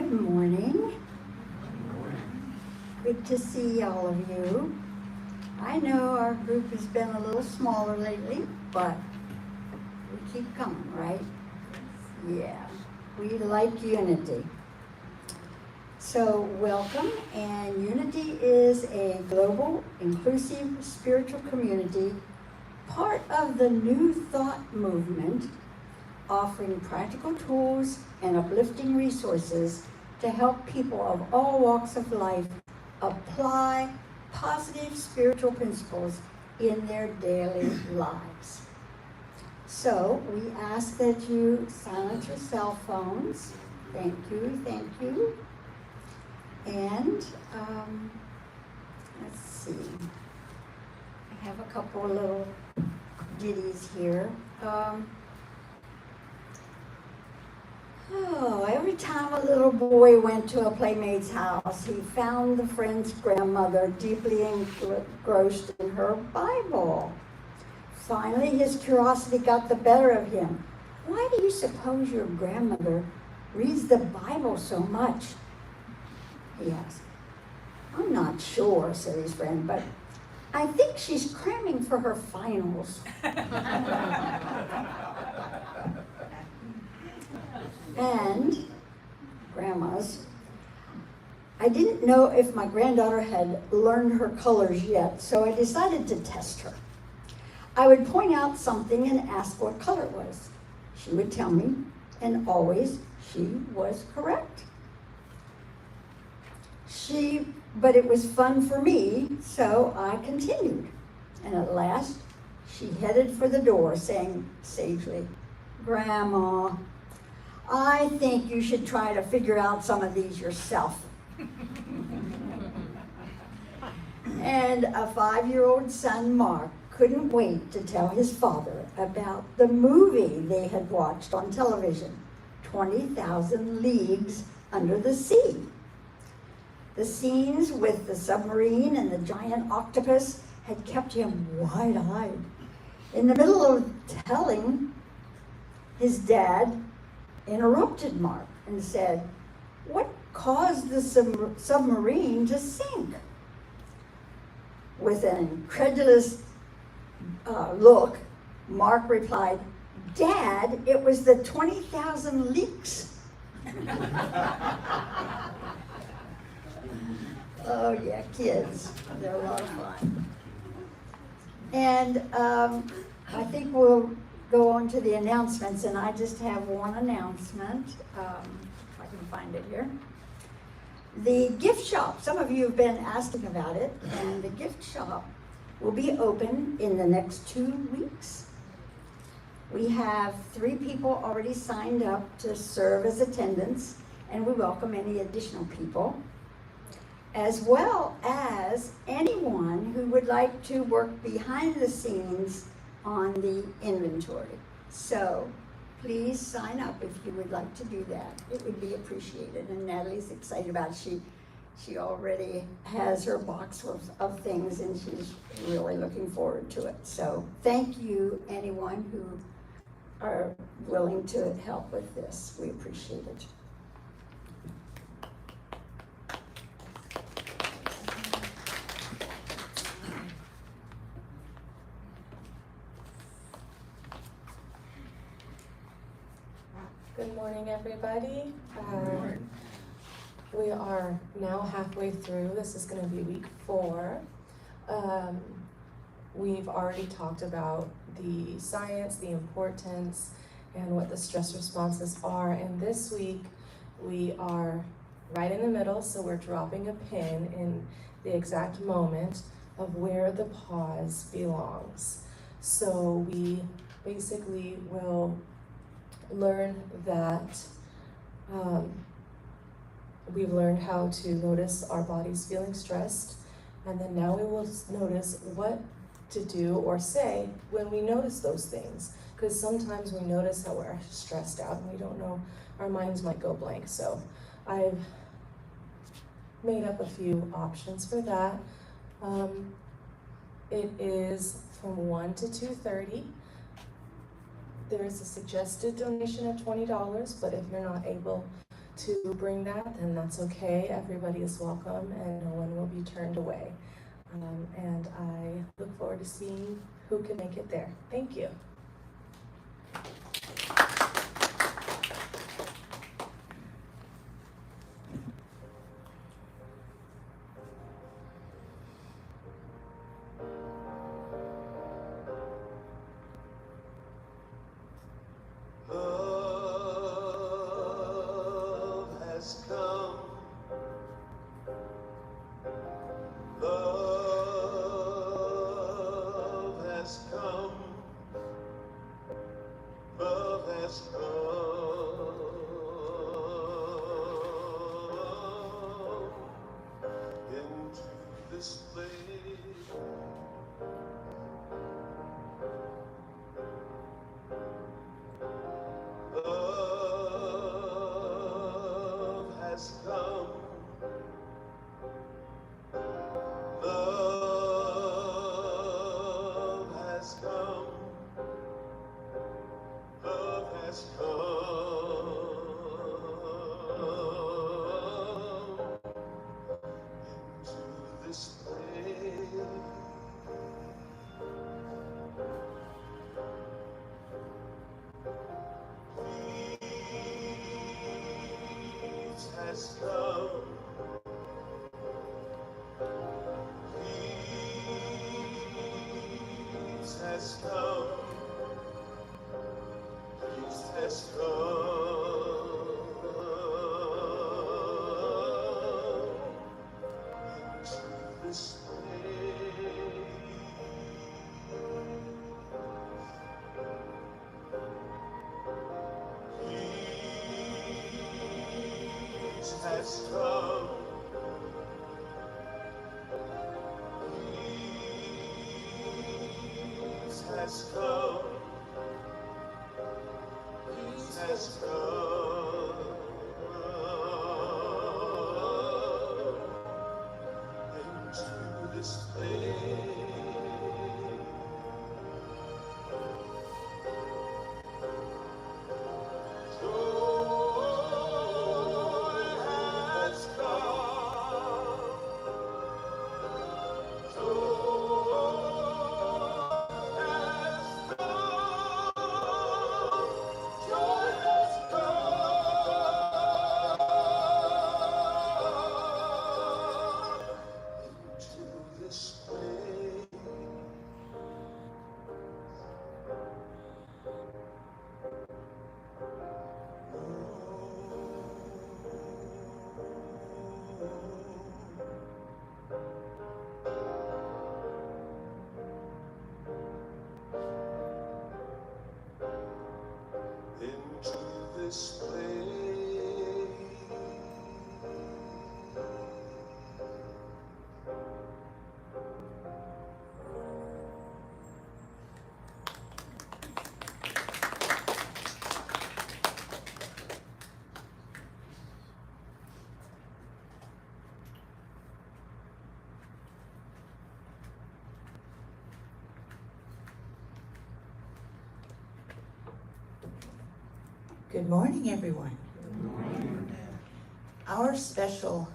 Good morning. Good to see all of you. I know our group has been a little smaller lately, but we keep coming, right? Yeah, we like unity. So welcome, and Unity is a global, inclusive, spiritual community, part of the New Thought movement, offering practical tools and uplifting resources to help people of all walks of life apply positive spiritual principles in their daily lives. So we ask that you silence your cell phones. Thank you, thank you. And let's see. I have a couple of little ditties here. Every time a little boy went to a playmate's house, he found the friend's grandmother deeply engrossed in her Bible. Finally, his curiosity got the better of him. Why do you suppose your grandmother reads the Bible so much? He asked. I'm not sure, said his friend, but I think she's cramming for her finals. And grandmas, I didn't know if my granddaughter had learned her colors yet, so I decided to test her. I would point out something and ask what color it was. She would tell me, and always she was correct. But it was fun for me, so I continued. And at last, she headed for the door, saying sagely, Grandma, I think you should try to figure out some of these yourself. And a 5-year-old son, Mark, couldn't wait to tell his father about the movie they had watched on television, 20,000 Leagues Under the Sea. The scenes with the submarine and the giant octopus had kept him wide-eyed. In the middle of telling, his dad interrupted Mark and said, what caused the submarine to sink? With an incredulous look, Mark replied, Dad, it was the 20,000 leaks. Oh yeah, kids, they're a lot of fun. And I think we'll go on to the announcements, and I just have one announcement, if I can find it here. The gift shop, some of you have been asking about it, and the gift shop will be open in the next 2 weeks. We have 3 people already signed up to serve as attendants, and we welcome any additional people, as well as anyone who would like to work behind the scenes on the inventory. So please sign up if you would like to do that. It would be appreciated, and Natalie's excited about it. She already has her box of things, and she's really looking forward to it. So thank you, anyone who are willing to help with this. We appreciate it. Good morning, everybody. We are now halfway through. This is going to be week 4. We've already talked about the science, the importance, and what the stress responses are. And this week, we are right in the middle, so we're dropping a pin in the exact moment of where the pause belongs. So we basically will learn that we've learned how to notice our bodies feeling stressed, and then now we will notice what to do or say when we notice those things, because sometimes we notice that we're stressed out and we don't know, our minds might go blank. So I've made up a few options for that. It is from 1 to 2:30. There is a suggested donation of $20, but if you're not able to bring that, then that's okay. Everybody is welcome and no one will be turned away. And I look forward to seeing who can make it there. Thank you. Love has come. Love has come. Love has come into this place. Love has come. Love has come. Love has come into this place. Peace has come. Peace has come. Peace has come into this place. Peace has come. Peace has come. Peace has come into this place. Joy has come. Joy has come into this place. Into this place. Good morning, everyone. Our special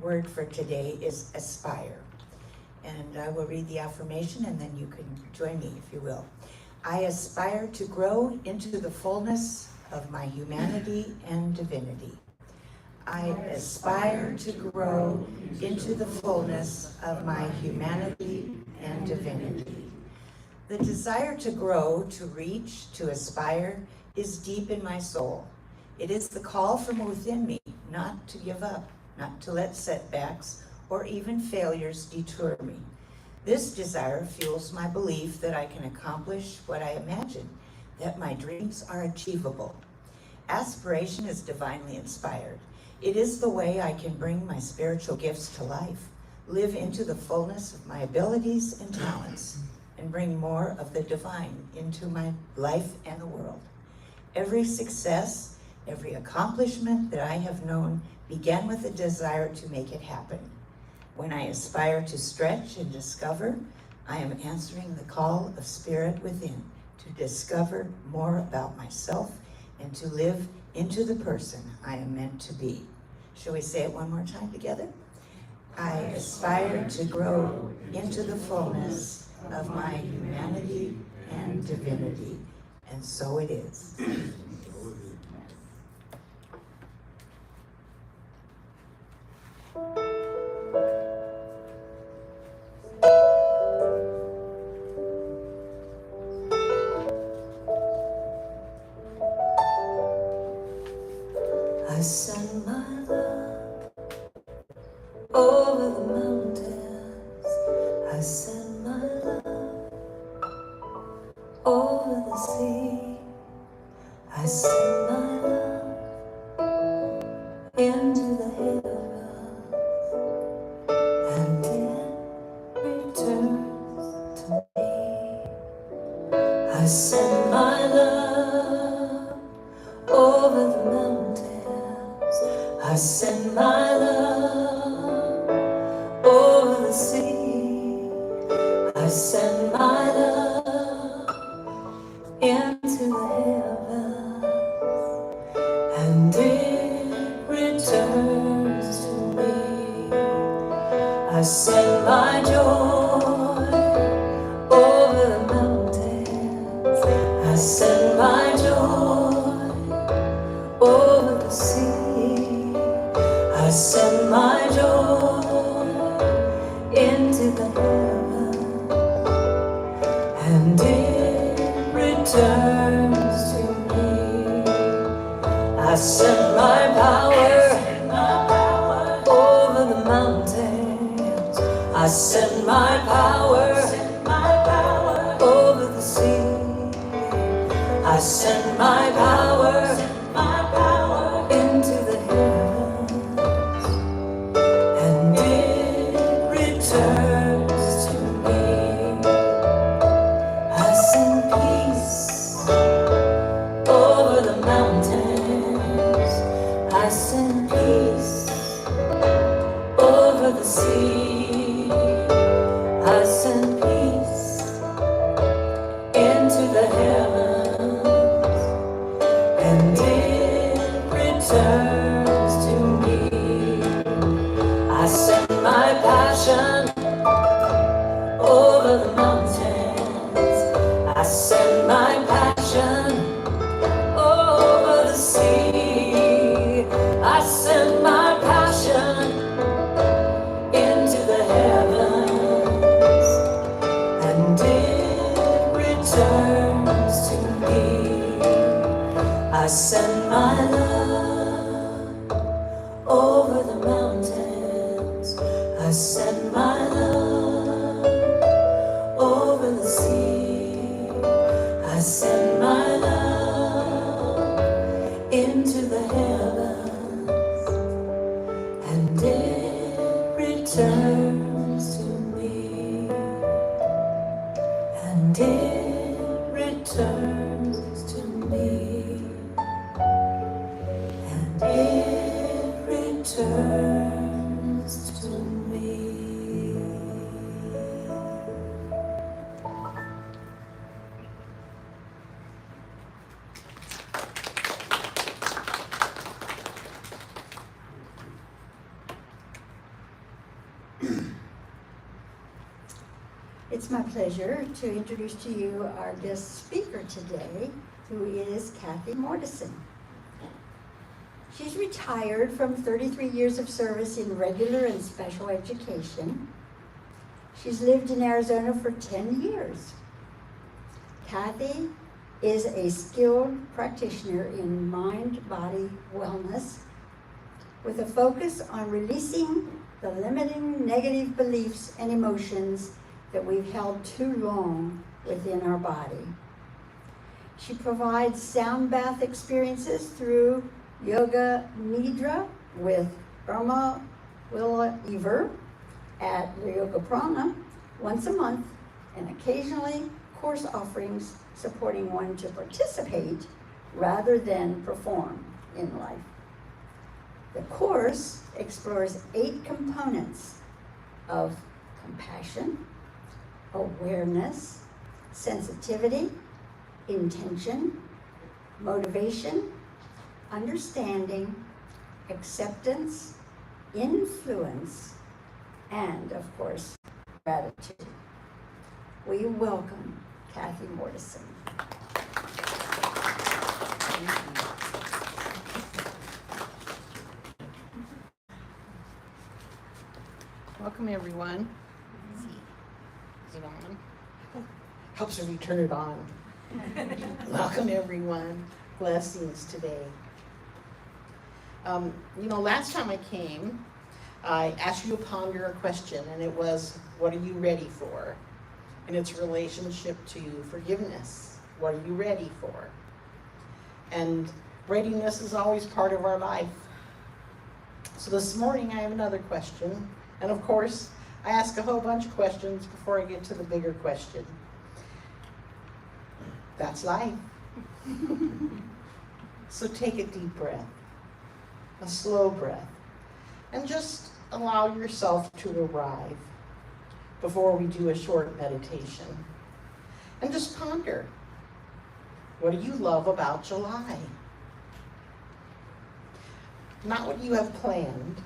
word for today is aspire. And I will read the affirmation and then you can join me if you will. I aspire to grow into the fullness of my humanity and divinity. I aspire to grow into the fullness of my humanity and divinity. The desire to grow, to reach, to aspire is deep in my soul. It is the call from within me not to give up, not to let setbacks or even failures detour me. This desire fuels my belief that I can accomplish what I imagine, that my dreams are achievable. Aspiration is divinely inspired. It is the way I can bring my spiritual gifts to life, live into the fullness of my abilities and talents, and bring more of the divine into my life and the world. Every success, every accomplishment that I have known began with a desire to make it happen. When I aspire to stretch and discover, I am answering the call of spirit within to discover more about myself and to live into the person I am meant to be. Shall we say it one more time together? I aspire to grow into the fullness of my humanity and divinity. And so it is. I send my love over the mountains. I send my love over the sea. I send my love into the heavens, and it returns to me. I send my love over the mountains. I send my love over the sea. I send my love into the heavens, and it returns to me. I send my joy over the mountains. I send my joy over the sea. I send my joy into the heavens, and it returns to me. I send my power over the mountains. I send my power over the sea. I send my power into the heavens, and it returns to me. I send peace over the mountains. I send peace over the sea. I send peace into the heavens, and it returns to me. I send my passion over the mountains. I send my passion over the sea. I send my passion into the heavens, and it returns to me. I send my love over the mountains. I send my love over the sea. I send my love into the heavens, and it returns to me, and it returns to me, and it returns to me. It's my pleasure to introduce to you our guest speaker today, who is Kathy Mortensen. She's retired from 33 years of service in regular and special education. She's lived in Arizona for 10 years. Kathy is a skilled practitioner in mind-body wellness with a focus on releasing the limiting negative beliefs and emotions that we've held too long within our body. She provides sound bath experiences through Yoga Nidra with Irma Willa Ever at the Yoga Prana once a month, and occasionally course offerings supporting one to participate rather than perform in life. The course explores 8 components of compassion, awareness, sensitivity, intention, motivation, understanding, acceptance, influence, and of course, gratitude. We welcome Kathy Mortensen. Welcome, everyone. Is it on? Helps if you turn it on. Welcome, everyone. Blessings today. Last time I came, I asked you to ponder a question, and it was, what are you ready for? And its relationship to forgiveness. What are you ready for? And readiness is always part of our life. So this morning I have another question. And of course, I ask a whole bunch of questions before I get to the bigger question. That's life. So take a deep breath, a slow breath, and just allow yourself to arrive before we do a short meditation. And just ponder, what do you love about July? Not what you have planned,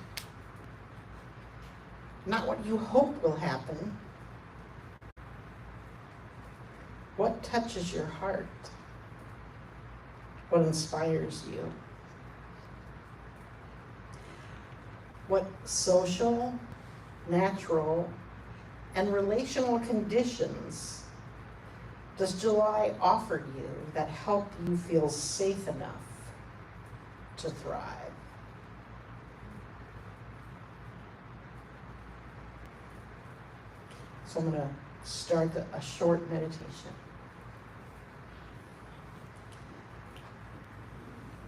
not what you hope will happen. What touches your heart? What inspires you? What social, natural, and relational conditions does July offer you that help you feel safe enough to thrive? So I'm going to start a short meditation.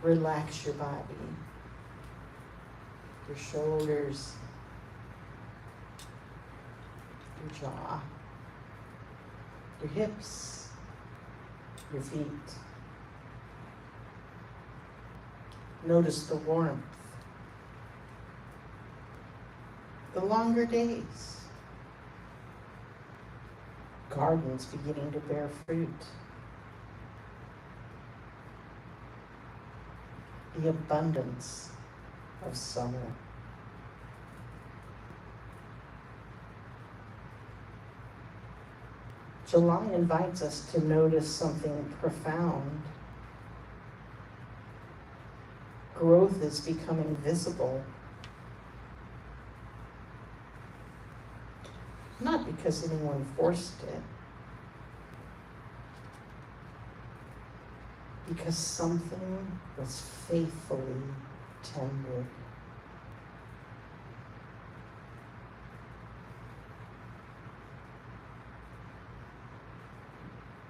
Relax your body, your shoulders, your jaw, your hips, your feet. Notice the warmth, the longer days, gardens beginning to bear fruit, the abundance of summer. July invites us to notice something profound. Growth is becoming visible. Not because anyone forced it, because something was faithfully tended.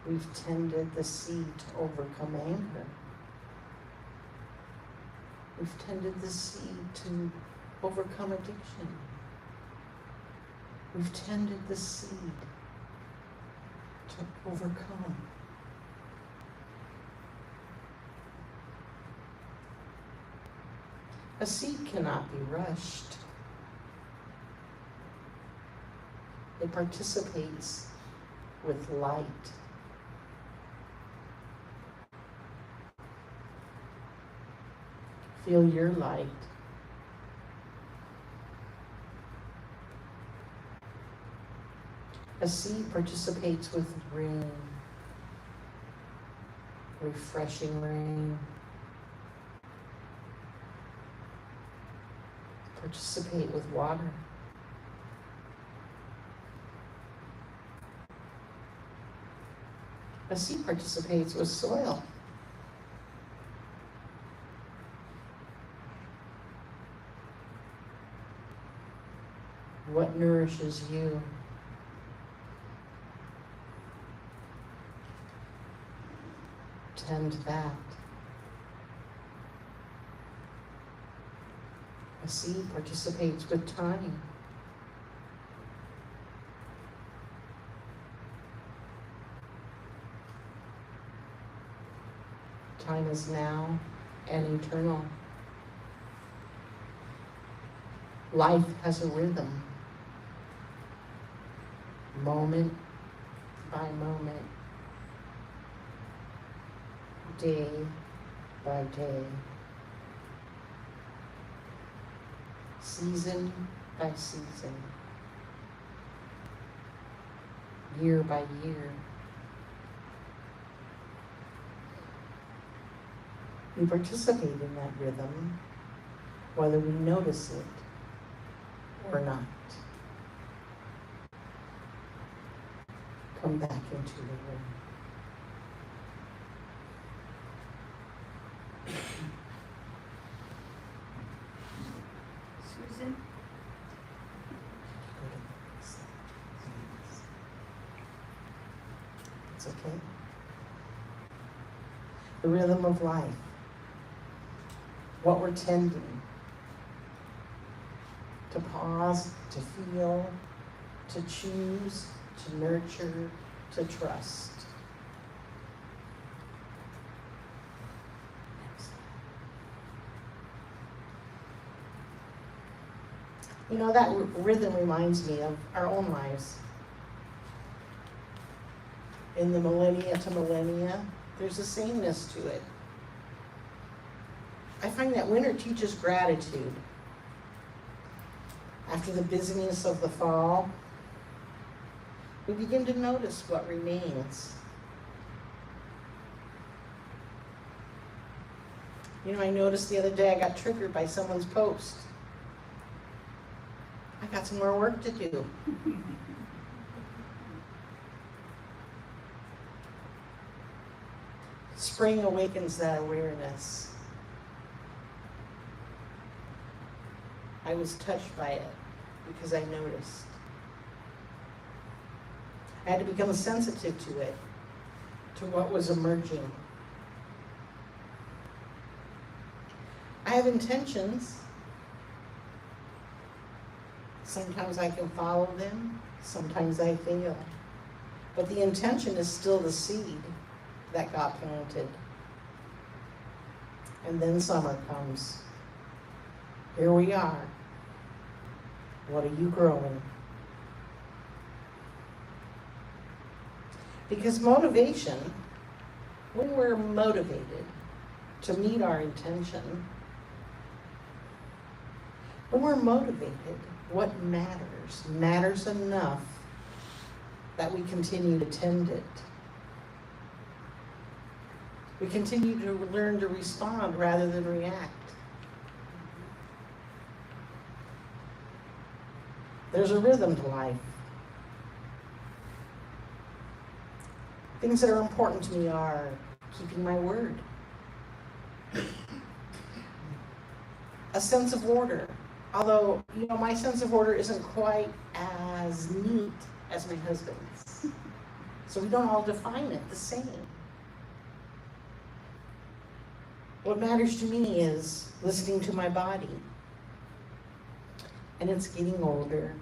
We've tended the seed to overcome anger. We've tended the seed to overcome addiction. We've tended the seed to overcome. A seed cannot be rushed. It participates with light. Feel your light. A seed participates with rain, refreshing rain. Participate with water. A seed participates with soil. What nourishes you? Tend that. A seed participates with time. Time is now and eternal. Life has a rhythm, moment by moment, day by day, season by season, year by year. We participate in that rhythm, whether we notice it or not. Come back into the room. Susan? It's okay. The rhythm of life. What we're tending. To pause, to feel, to choose, to nurture, to trust. You know, that rhythm reminds me of our own lives. In the millennia to millennia, there's a sameness to it. I find that winter teaches gratitude. After the busyness of the fall, we begin to notice what remains. You know, I noticed the other day I got triggered by someone's post. I got some more work to do. Spring awakens that awareness. I was touched by it because I noticed. I had to become sensitive to it, to what was emerging. I have intentions. Sometimes I can follow them, sometimes I fail. But the intention is still the seed that got planted. And then summer comes. Here we are. What are you growing? Because motivation, when we're motivated to meet our intention, when we're motivated, what matters enough that we continue to tend it. We continue to learn to respond rather than react. There's a rhythm to life. Things that are important to me are keeping my word, a sense of order. Although, you know, my sense of order isn't quite as neat as my husband's. So we don't all define it the same. What matters to me is listening to my body. And it's getting older.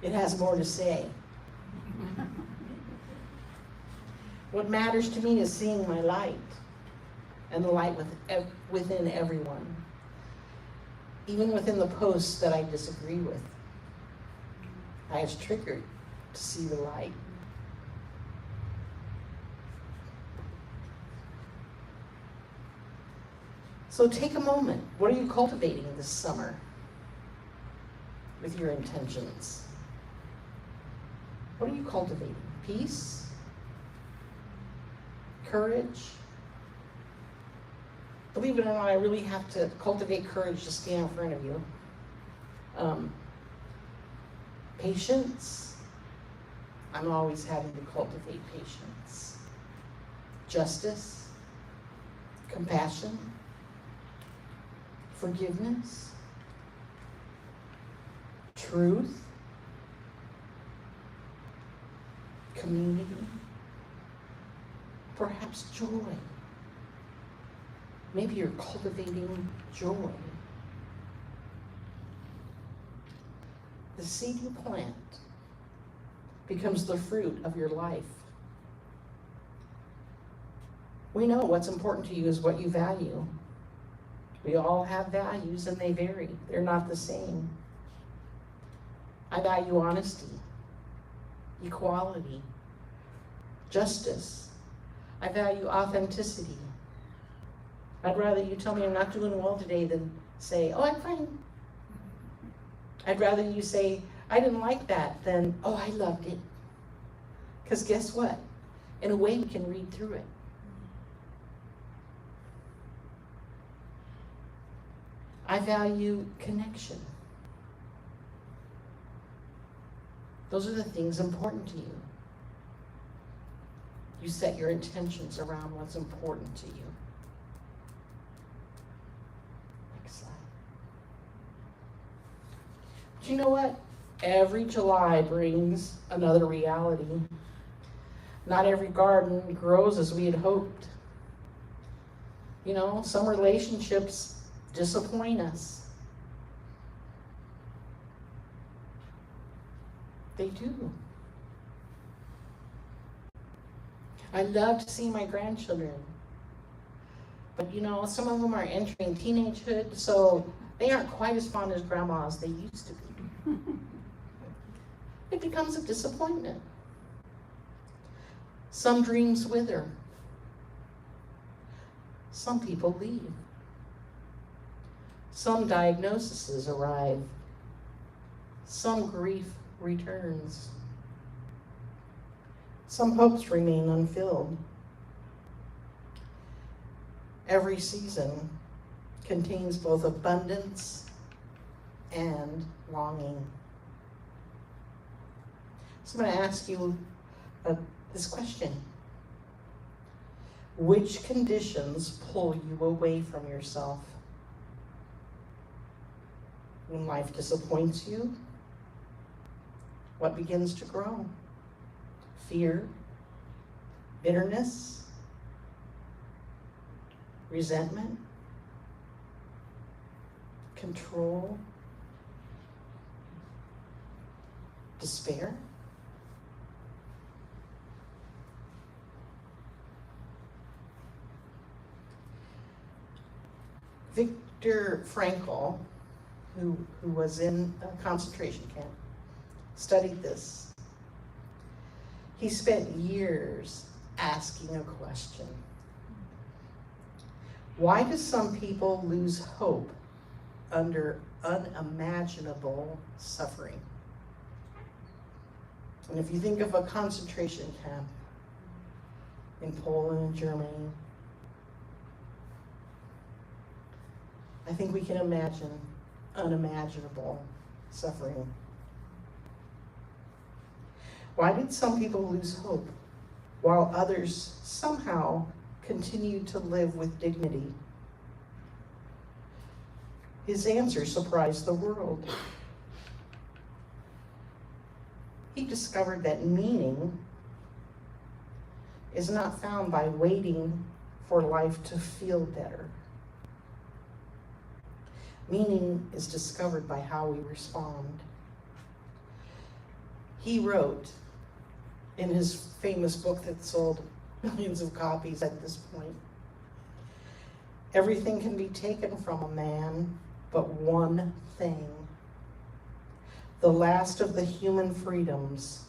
It has more to say. What matters to me is seeing my light and the light within everyone. Even within the posts that I disagree with. I was triggered to see the light. So take a moment. What are you cultivating this summer with your intentions? What are you cultivating? Peace? Courage? Believe it or not, I really have to cultivate courage to stand in front of you. Patience. I'm always having to cultivate patience. Justice. Compassion. Forgiveness. Truth. Community. Perhaps joy. Maybe you're cultivating joy. The seed you plant becomes the fruit of your life. We know what's important to you is what you value. We all have values and they vary. They're not the same. I value honesty, equality, justice. I value authenticity, I'd rather you tell me I'm not doing well today than say, oh, I'm fine. I'd rather you say, I didn't like that, than, oh, I loved it. Because guess what? In a way, we can read through it. I value connection. Those are the things important to you. You set your intentions around what's important to you. Next slide. But you know what? Every July brings another reality. Not every garden grows as we had hoped. You know, some relationships disappoint us. They do. I love to see my grandchildren. But you know, some of them are entering teenagehood, so they aren't quite as fond as grandma as they used to be. It becomes a disappointment. Some dreams wither. Some people leave. Some diagnoses arrive. Some grief returns. Some hopes remain unfilled. Every season contains both abundance and longing. So I'm going to ask you this question. Which conditions pull you away from yourself? When life disappoints you, what begins to grow? Fear, bitterness, resentment, control, despair. Viktor Frankl, who was in a concentration camp, studied this. He spent years asking a question. Why do some people lose hope under unimaginable suffering? And if you think of a concentration camp in Poland and Germany, I think we can imagine unimaginable suffering. Why did some people lose hope while others somehow continued to live with dignity? His answer surprised the world. He discovered that meaning is not found by waiting for life to feel better. Meaning is discovered by how we respond. He wrote in his famous book that sold millions of copies at this point, everything can be taken from a man, but one thing, the last of the human freedoms,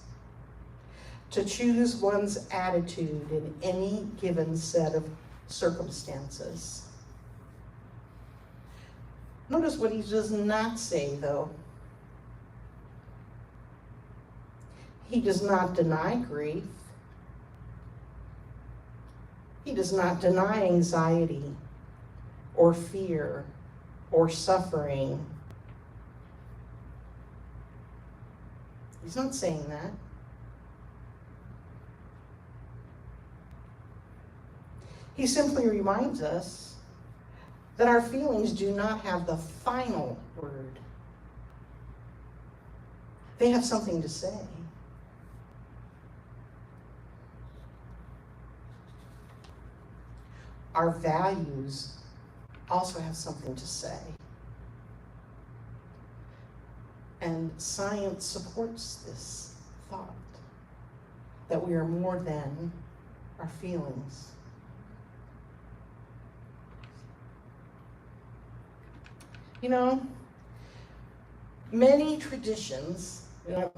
to choose one's attitude in any given set of circumstances. Notice what he does not say, though. He does not deny grief. He does not deny anxiety or fear or suffering. He's not saying that. He simply reminds us that our feelings do not have the final word. They have something to say. Our values also have something to say. And science supports this thought that we are more than our feelings. You know, many traditions, and I've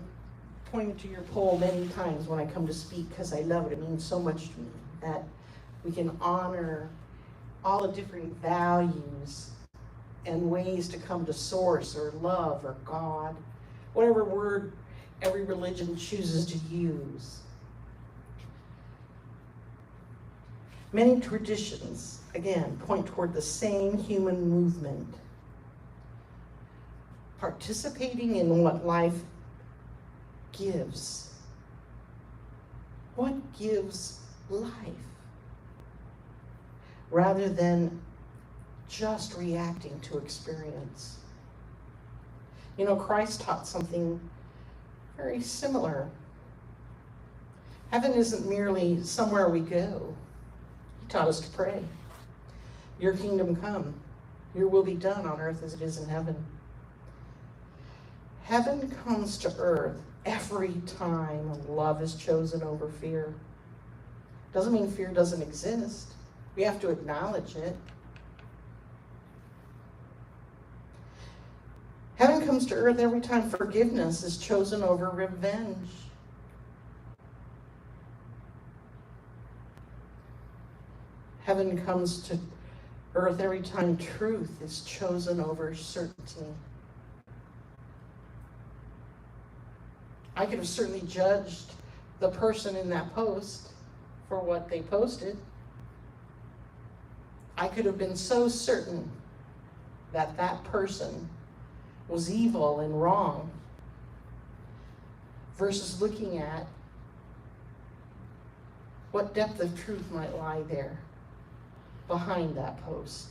pointed to your poll many times when I come to speak because I love it. It means so much to me that we can honor all the different values and ways to come to source or love or God, whatever word every religion chooses to use. Many traditions, again, point toward the same human movement, participating in what life gives. What gives life? Rather than just reacting to experience. You know, Christ taught something very similar. Heaven isn't merely somewhere we go. He taught us to pray. Your kingdom come, your will be done on earth as it is in heaven. Heaven comes to earth every time love is chosen over fear. Doesn't mean fear doesn't exist. We have to acknowledge it. Heaven comes to earth every time forgiveness is chosen over revenge. Heaven comes to earth every time truth is chosen over certainty. I could have certainly judged the person in that post for what they posted. I could have been so certain that that person was evil and wrong versus looking at what depth of truth might lie there behind that post.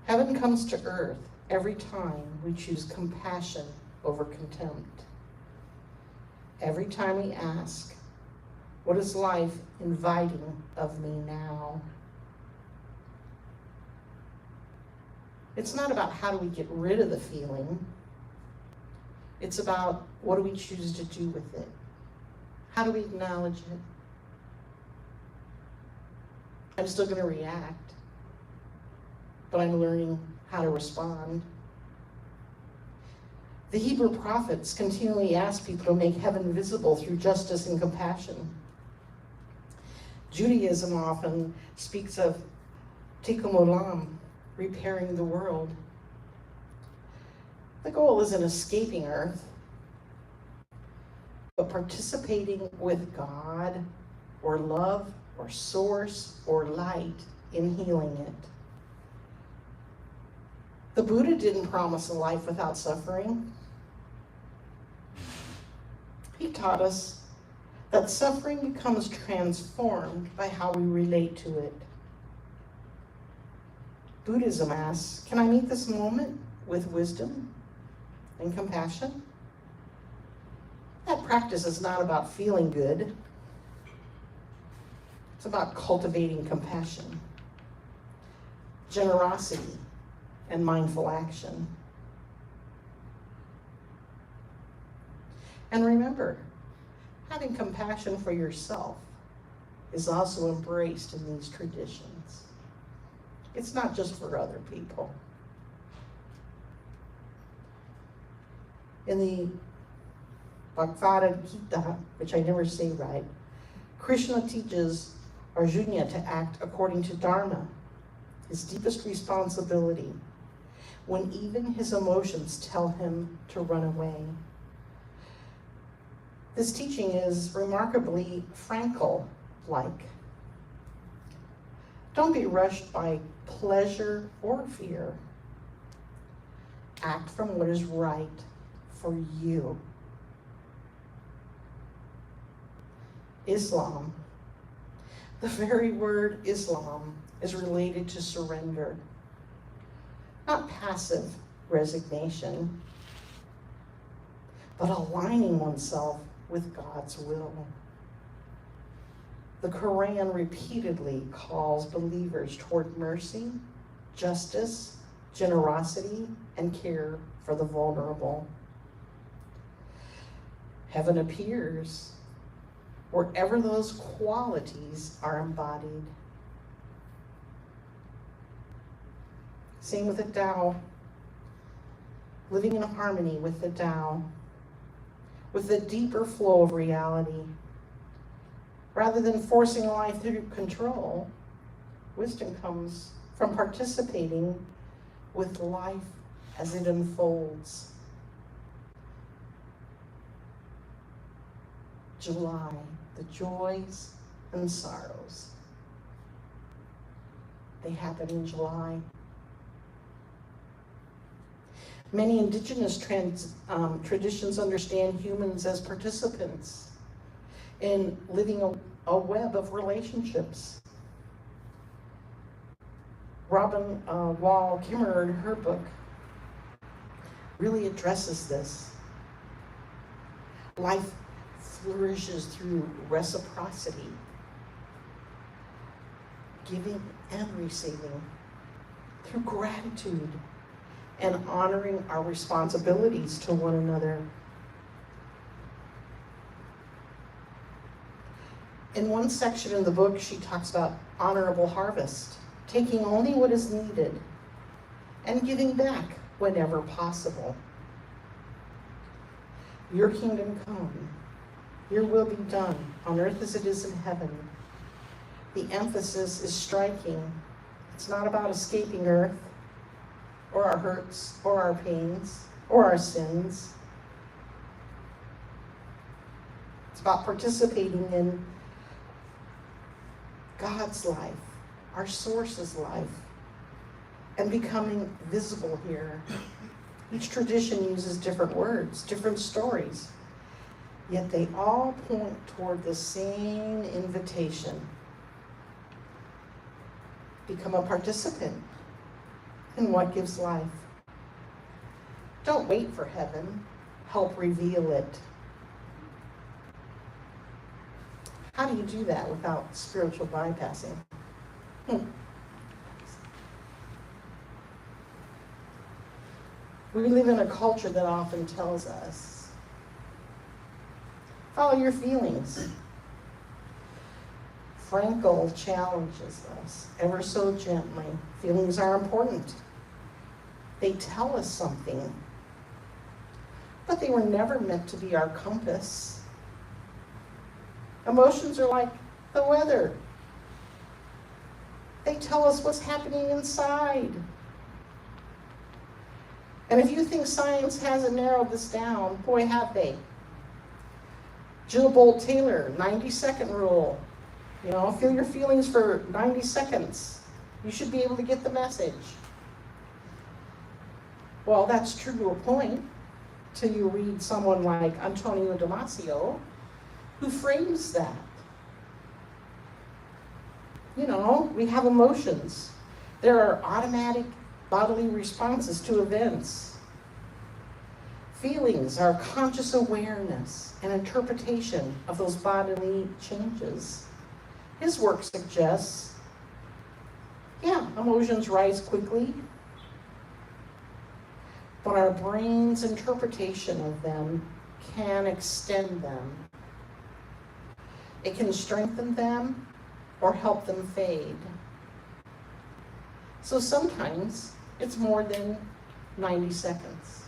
Heaven comes to earth every time we choose compassion over contempt. Every time we ask, what is life inviting of me now? It's not about how do we get rid of the feeling. It's about what do we choose to do with it? How do we acknowledge it? I'm still going to react, but I'm learning how to respond. The Hebrew prophets continually ask people to make heaven visible through justice and compassion. Judaism often speaks of tikkun olam, repairing the world. The goal isn't escaping earth, but participating with God or love or source or light in healing it. The Buddha didn't promise a life without suffering. He taught us that suffering becomes transformed by how we relate to it. Buddhism asks, can I meet this moment with wisdom and compassion? That practice is not about feeling good. It's about cultivating compassion, generosity, and mindful action. And remember, having compassion for yourself is also embraced in these traditions. It's not just for other people. In the Bhagavad Gita, which I never say right, Krishna teaches Arjuna to act according to Dharma, his deepest responsibility, when even his emotions tell him to run away. This teaching is remarkably Frankl-like. Don't be rushed by pleasure or fear. Act from what is right for you. Islam. The very word Islam is related to surrender, not passive resignation, but aligning oneself with God's will. The Quran repeatedly calls believers toward mercy, justice, generosity, and care for the vulnerable. Heaven appears wherever those qualities are embodied. Same with the Tao, living in harmony with the Tao, with the deeper flow of reality. Rather than forcing life through control, wisdom comes from participating with life as it unfolds. July, the joys and sorrows. They happen in July. Many indigenous traditions understand humans as participants in living a web of relationships. Robin Wall Kimmerer, in her book, really addresses this. Life flourishes through reciprocity, giving and receiving, through gratitude and honoring our responsibilities to one another. In one section in the book, she talks about honorable harvest, taking only what is needed and giving back whenever possible. Your kingdom come, your will be done on earth as it is in heaven. The emphasis is striking. It's not about escaping earth or our hurts or our pains or our sins. It's about participating in God's life, our source's life, and becoming visible here. Each tradition uses different words, different stories, yet they all point toward the same invitation. Become a participant in what gives life. Don't wait for heaven, help reveal it. How do you do that without spiritual bypassing? We live in a culture that often tells us, follow your feelings. Frankel challenges us ever so gently. Feelings are important. They tell us something, but they were never meant to be our compass. Emotions are like the weather. They tell us what's happening inside. And if you think science hasn't narrowed this down, boy, have they. Jill Bolt Taylor, 90-second rule. You know, feel your feelings for 90 seconds. You should be able to get the message. Well, that's true to a point, till you read someone like Antonio Damasio, who frames that. You know, we have emotions. There are automatic bodily responses to events. Feelings are conscious awareness and interpretation of those bodily changes. His work suggests, yeah, emotions rise quickly, but our brain's interpretation of them can extend them. It can strengthen them or help them fade. So sometimes it's more than 90 seconds.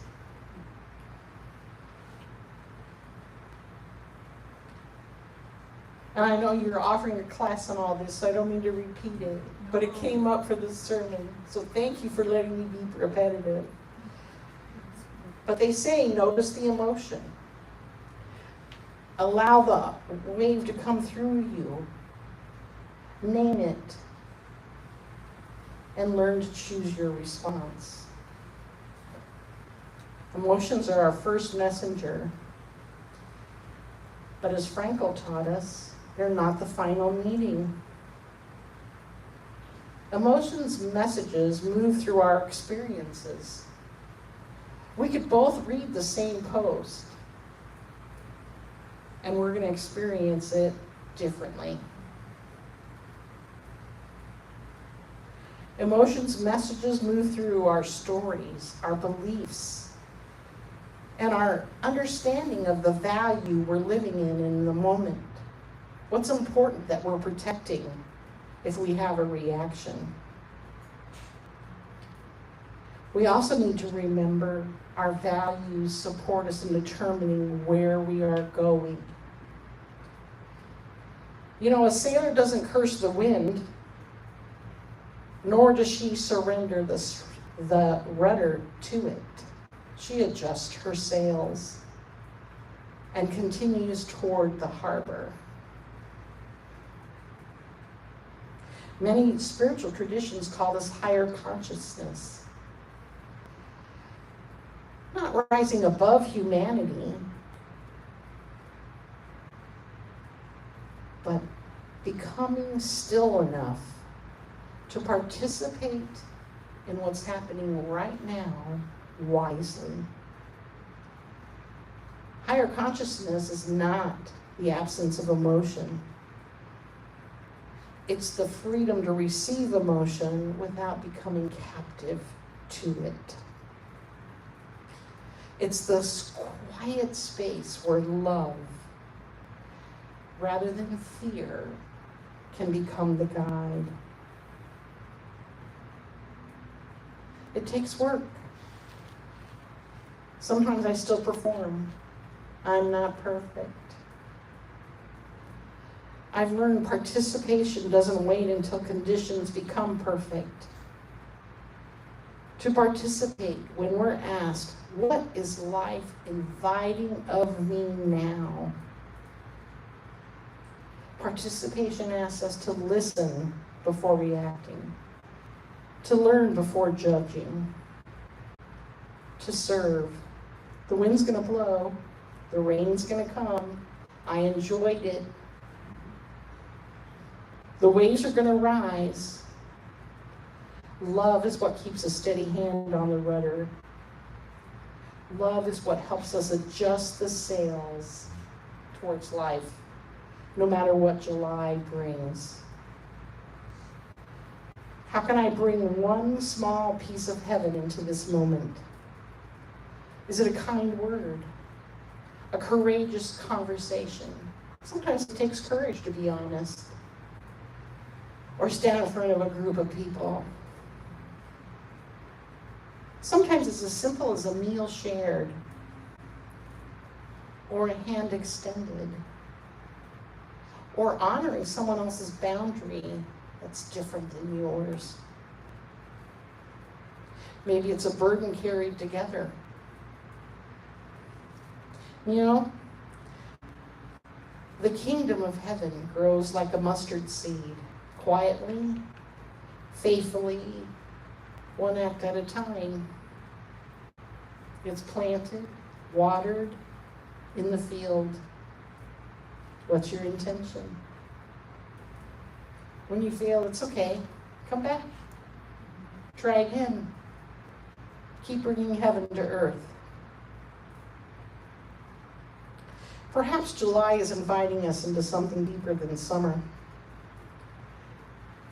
And I know you're offering a class on all this, so I don't mean to repeat it, but it came up for this sermon. So thank you for letting me be repetitive. But they say, notice the emotion. Allow the wave to come through you. Name it. And learn to choose your response. Emotions are our first messenger. But as Frankel taught us, they're not the final meaning. Emotions' messages move through our experiences. We could both read the same post, and we're going to experience it differently. Emotions' messages move through our stories, our beliefs, and our understanding of the value we're living in the moment. What's important that we're protecting if we have a reaction? We also need to remember our values support us in determining where we are going. You know, a sailor doesn't curse the wind, nor does she surrender the rudder to it. She adjusts her sails and continues toward the harbor. Many spiritual traditions call this higher consciousness. Not rising above humanity, but becoming still enough to participate in what's happening right now wisely. Higher consciousness is not the absence of emotion. It's the freedom to receive emotion without becoming captive to it. It's this quiet space where love, rather than fear, can become the guide. It takes work. Sometimes I still perform. I'm not perfect. I've learned participation doesn't wait until conditions become perfect. To participate when we're asked, what is life inviting of me now? Participation asks us to listen before reacting, to learn before judging, to serve. The wind's gonna blow, the rain's gonna come. I enjoyed it. The waves are gonna rise. Love is what keeps a steady hand on the rudder. Love is what helps us adjust the sails towards life, no matter what July brings. How can I bring one small piece of heaven into this moment? Is it a kind word? A courageous conversation? Sometimes it takes courage to be honest, or stand in front of a group of people. Sometimes it's as simple as a meal shared, or a hand extended, or honoring someone else's boundary that's different than yours. Maybe it's a burden carried together. You know, the kingdom of heaven grows like a mustard seed, quietly, faithfully, one act at a time. It's planted, watered, in the field. What's your intention? When you fail, it's okay. Come back. Try again. Keep bringing heaven to earth. Perhaps July is inviting us into something deeper than summer.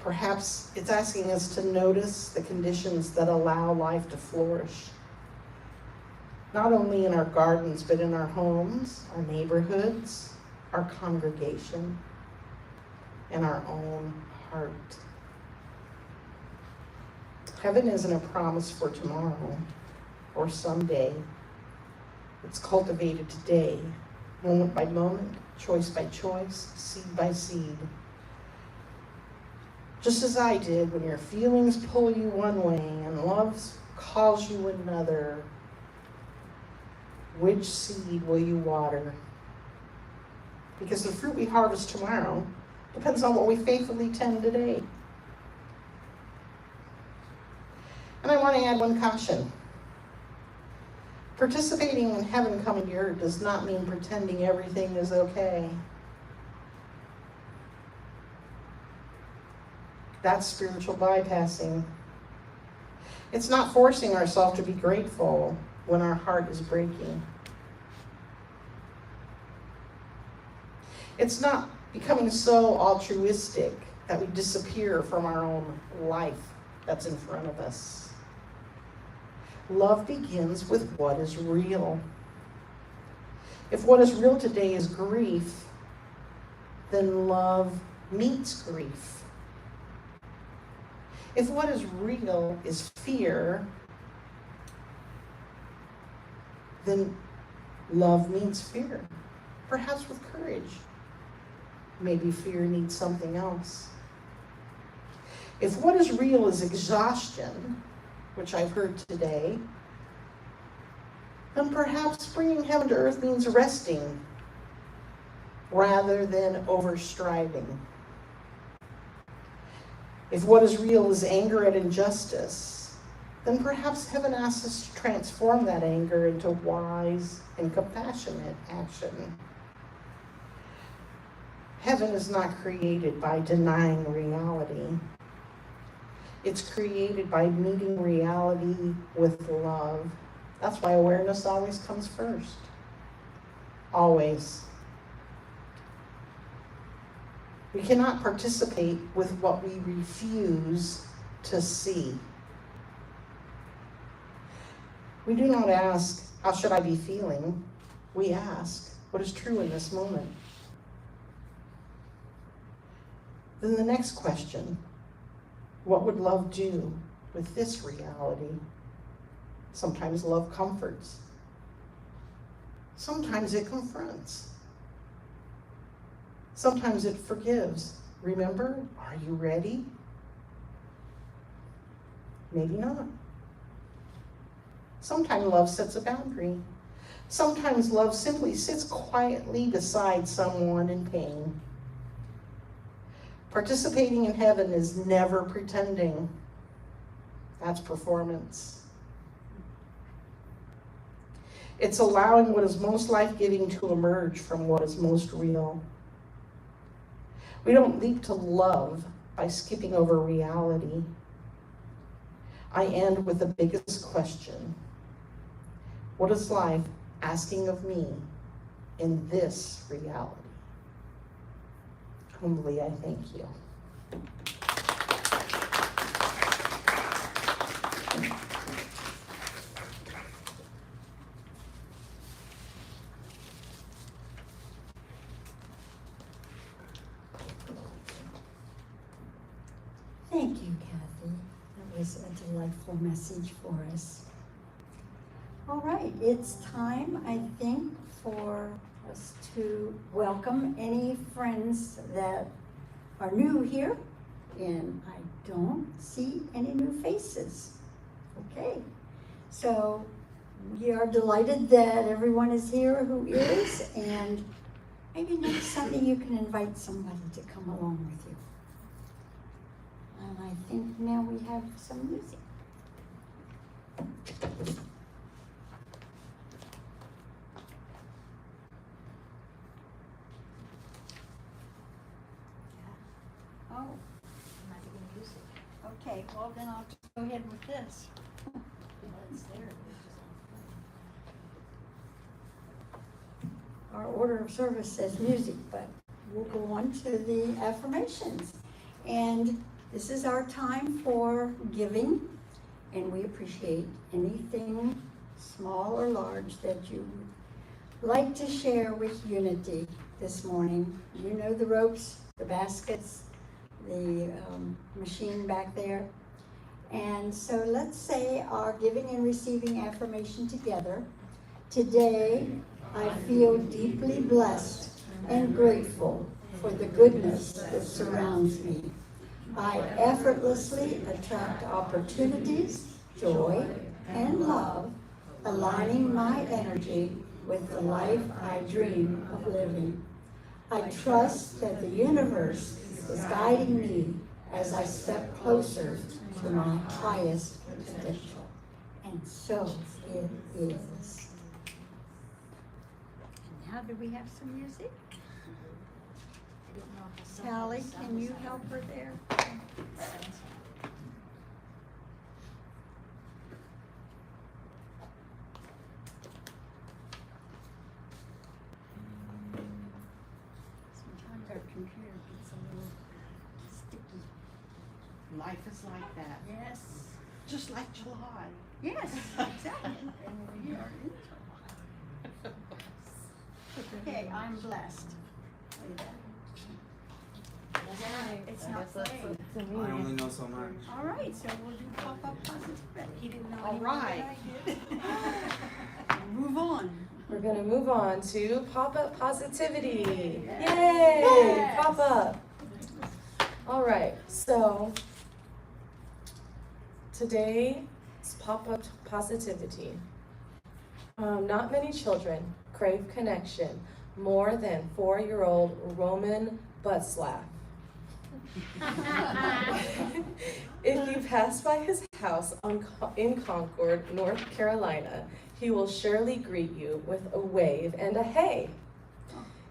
Perhaps it's asking us to notice the conditions that allow life to flourish. Not only in our gardens, but in our homes, our neighborhoods, our congregation, and our own heart. Heaven isn't a promise for tomorrow or someday. It's cultivated today, moment by moment, choice by choice, seed by seed. Just as I did when your feelings pull you one way and love calls you another, which seed will you water? Because the fruit we harvest tomorrow depends on what we faithfully tend today. And I want to add one caution. Participating in heaven coming to earth does not mean pretending everything is okay. That's spiritual bypassing. It's not forcing ourselves to be grateful when our heart is breaking. It's not becoming so altruistic that we disappear from our own life that's in front of us. Love begins with what is real. If what is real today is grief, then love meets grief. If what is real is fear, then love meets fear, perhaps with courage. maybe fear needs something else. If what is real is exhaustion, which I've heard today, then perhaps bringing heaven to earth means resting rather than overstriving. If what is real is anger at injustice, then perhaps heaven asks us to transform that anger into wise and compassionate action. Heaven is not created by denying reality. It's created by meeting reality with love. That's why awareness always comes first. Always. We cannot participate with what we refuse to see. We do not ask, how should I be feeling? We ask, what is true in this moment? Then the next question, what would love do with this reality? Sometimes love comforts. Sometimes it confronts. Sometimes it forgives. Remember, are you ready? Maybe not. Sometimes love sets a boundary. Sometimes love simply sits quietly beside someone in pain. Participating in heaven is never pretending. That's performance. It's allowing what is most life-giving to emerge from what is most real. We don't leap to love by skipping over reality. I end with the biggest question. What is life asking of me in this reality? Humbly, I thank you. Thank you, Kathy. That was a delightful message for us. All right, it's time, I think, for us to welcome any friends that are new here. And I don't see any new faces. Okay, so we are delighted that everyone is here who is, and maybe next Sunday you can invite somebody to come along with you. And I think now we have some music. Oh, I'm not even music. Okay, well then I'll just go ahead with this. It's there. Our order of service says music, but we'll go on to the affirmations. And this is our time for giving, and we appreciate anything small or large that you would like to share with Unity this morning. You know the ropes, the baskets, the machine back there. And so let's say our giving and receiving affirmation together. Today, I feel deeply blessed and grateful for the goodness that surrounds me. I effortlessly attract opportunities, joy, and love, aligning my energy with the life I dream of living. I trust that the universe is guiding me as I step closer to my highest potential. And so it is. And now do we have some music? Sally, can you help her there? Sometimes our computer gets a little sticky. Life is like that. Yes. Just like July. Yes, exactly. And we are in July. Okay, I'm blessed. Look at that. It's not playing. I only know so much. All right, so we'll do pop-up positivity. He didn't know All any more than right. I did. Move on. We're gonna move on to pop-up positivity. Yay! Pop-up. All right, so today's pop-up positivity. Not many children crave connection more than 4-year-old Roman butt slap. If you pass by his house in Concord, North Carolina, he will surely greet you with a wave and a hey.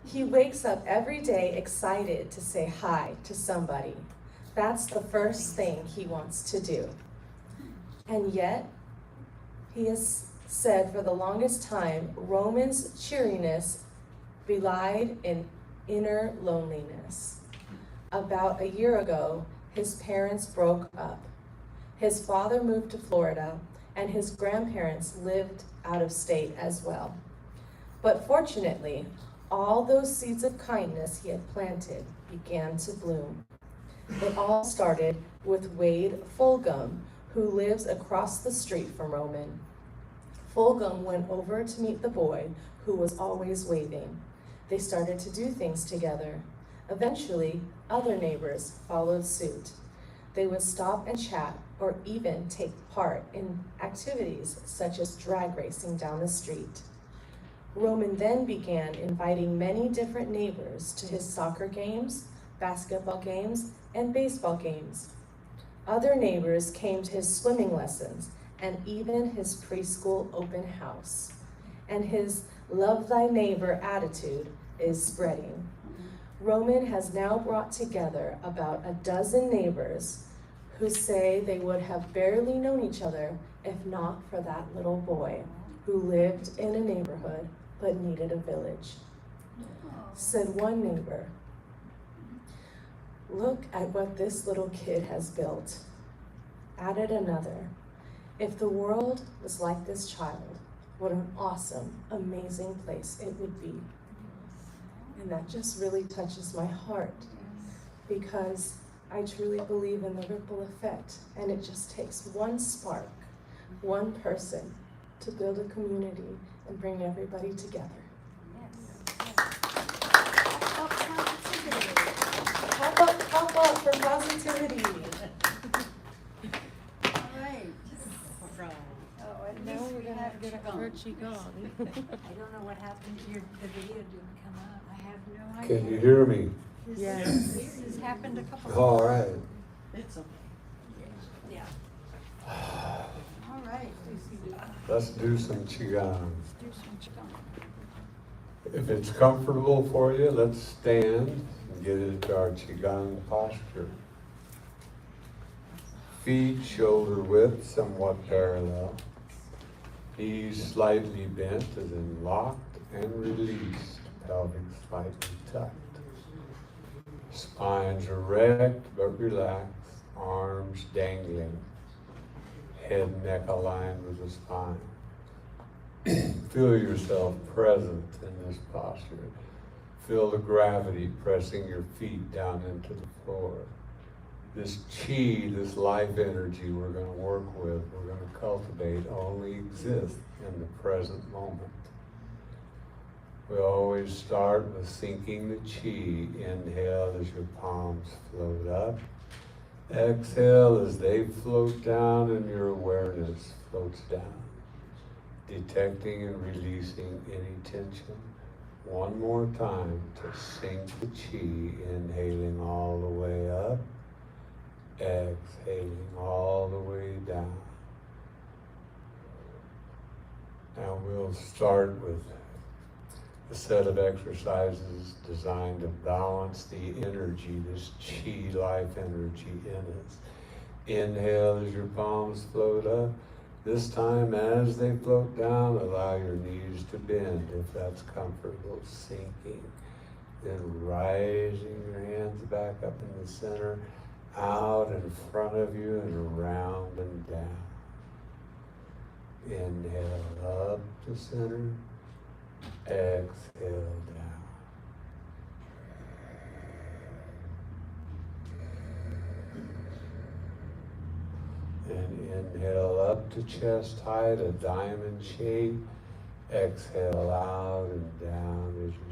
He wakes up every day excited to say hi to somebody. That's the first thing he wants to do. And yet, he has said for the longest time, Roman's cheeriness belied an inner loneliness. About a year ago, his parents broke up. His father moved to Florida, and his grandparents lived out of state as well. But fortunately, all those seeds of kindness he had planted began to bloom. It all started with Wade Fulghum, who lives across the street from Roman. Fulghum went over to meet the boy who was always waving. They started to do things together. Eventually, other neighbors followed suit. They would stop and chat or even take part in activities such as drag racing down the street. Roman then began inviting many different neighbors to his soccer games, basketball games, and baseball games. Other neighbors came to his swimming lessons and even his preschool open house. And his love thy neighbor attitude is spreading. Roman has now brought together about a dozen neighbors who say they would have barely known each other if not for that little boy who lived in a neighborhood but needed a village. Said one neighbor, "Look at what this little kid has built." Added another, "If the world was like this child, what an awesome, amazing place it would be." And that just really touches my heart because I truly believe in the ripple effect, and it just takes one spark, one person to build a community and bring everybody together. Pop up for positivity. All right. Oh, at Now least we're we gonna have get a Qigong. Qigong. I don't know what happened to the video didn't come up. I have no idea. Can you hear me? Yes. This has happened a couple of All right. It's okay. Yeah. All right. Let's do some Qigong. Let's do some Qigong. If it's comfortable for you, let's stand and get into our Qigong posture. Feet shoulder width, somewhat parallel. Knees slightly bent as in locked and released. Pelvic slightly tucked. Spines erect but relaxed. Arms dangling. Head and neck aligned with the spine. Feel yourself present in this posture. Feel the gravity pressing your feet down into the floor. This chi, this life energy we're going to work with, we're going to cultivate, only exists in the present moment. We always start with syncing the chi. Inhale as your palms float up. Exhale as they float down and your awareness floats down. Detecting and releasing any tension. One more time to sync the chi, inhaling all the way up, exhaling all the way down. Now we'll start with a set of exercises designed to balance the energy, this chi life energy in us. Inhale as your palms float up. This time, as they float down, allow your knees to bend if that's comfortable, sinking. Then rising your hands back up in the center, out in front of you and around and down. Inhale up to center, exhale down. And inhale up to chest height, a diamond shape. Exhale out and down as you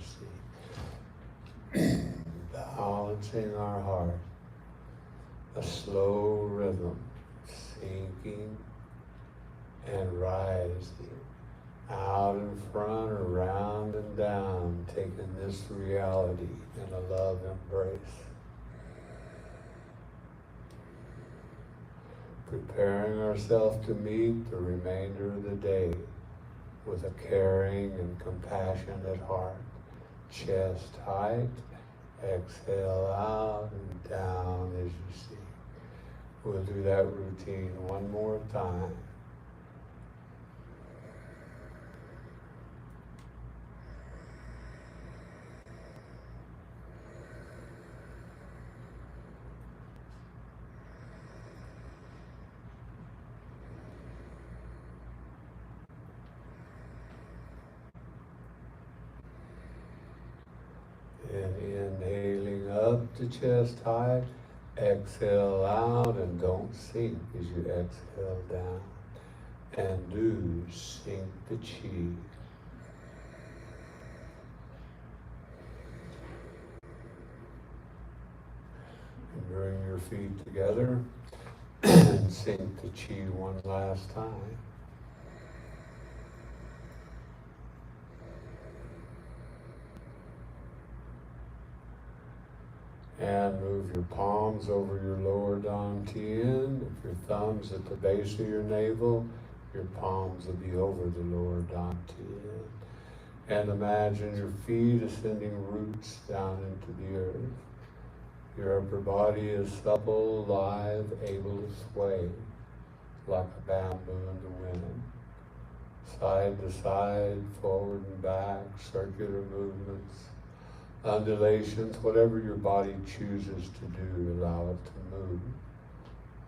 see. Balancing our heart. A slow rhythm, sinking and rising. Out in front, around and down, taking this reality in a love embrace. Preparing ourselves to meet the remainder of the day with a caring and compassionate heart. Chest tight, exhale out and down as you see. We'll do that routine one more time. And inhaling up to chest height, exhale out and don't sink as you exhale down. And do sink the chi. And bring your feet together and sink the chi one last time. And move your palms over your lower dantian. If your thumb's at the base of your navel, your palms will be over the lower dantian. And imagine your feet ascending roots down into the earth. Your upper body is supple, lithe, able to sway like a bamboo in the wind. Side to side, forward and back, circular movements. Undulations, whatever your body chooses to do, allow it to move.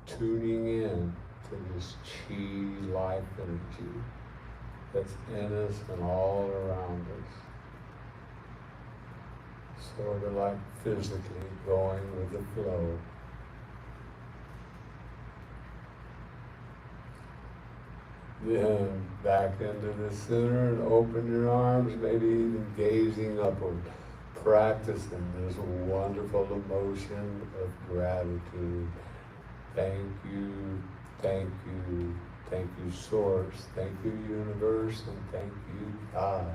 Tuning in to this chi life energy that's in us and all around us. Sort of like physically going with the flow. Then back into the center and open your arms, maybe even gazing upward. Practicing this wonderful emotion of gratitude. Thank you, thank you, thank you Source, thank you Universe, and thank you God.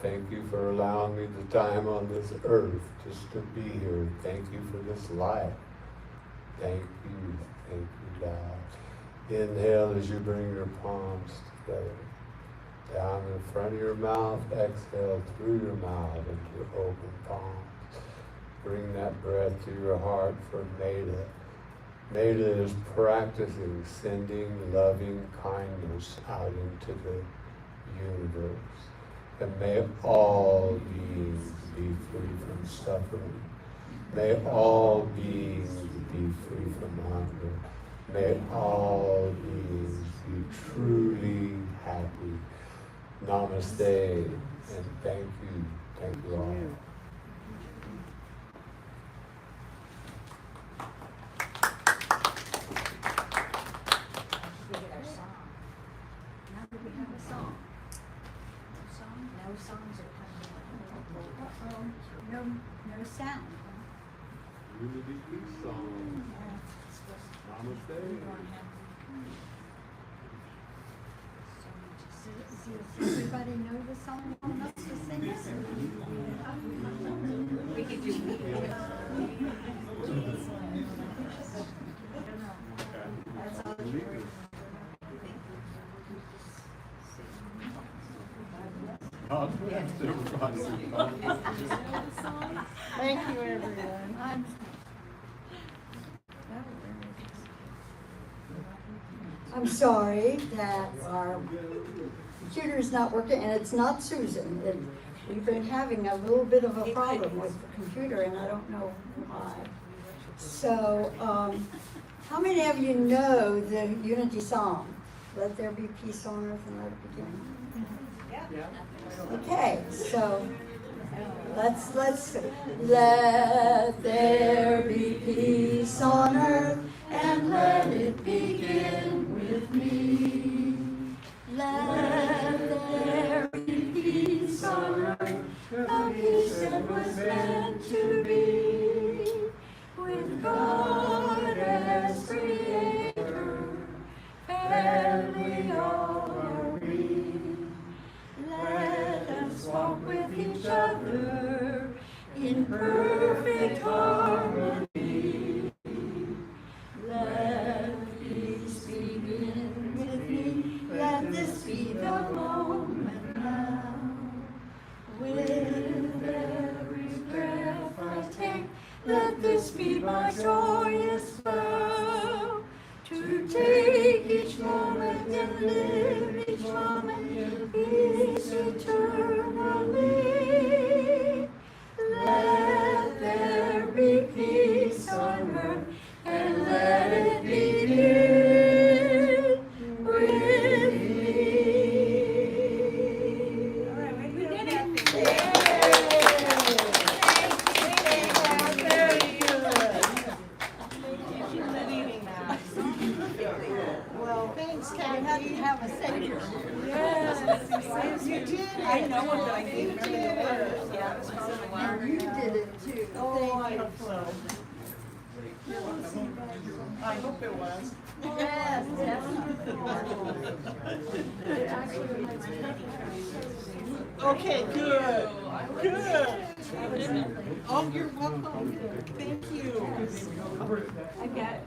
Thank you for allowing me the time on this earth just to be here. Thank you for this life. Thank you, God. Inhale as you bring your palms together. Down in front of your mouth, exhale through your mouth into your open palms. Bring that breath to your heart for Meta. Meta is practicing sending loving kindness out into the universe. And may all beings be free from suffering. May all beings be free from hunger. May all beings be truly happy. Namaste, and thank you all. Now that we have a song. No songs are coming on. No sound. Unity peace song. Namaste. Does everybody know the song enough to sing it? We could do That's all. Thank you, everyone. I'm sorry that our computer's not working, and it's not Susan. We've been having a little bit of a problem with the computer, and I don't know why. So, how many of you know the Unity song? Let there be peace on earth and let it begin. Okay, so let's let there be peace on earth and let it begin with me. Let there be Take each moment and live each moment. Peace eternally. Let there be peace on earth, and let it begin with me. All right, we did it. Well, thanks, You have to Kathy. have a savior. Yes, you did it. I know what I You did. did it. And you did it too. Oh, I hope so. I hope it was. Yes, Okay, good, good. Oh, you're welcome. Thank you. I got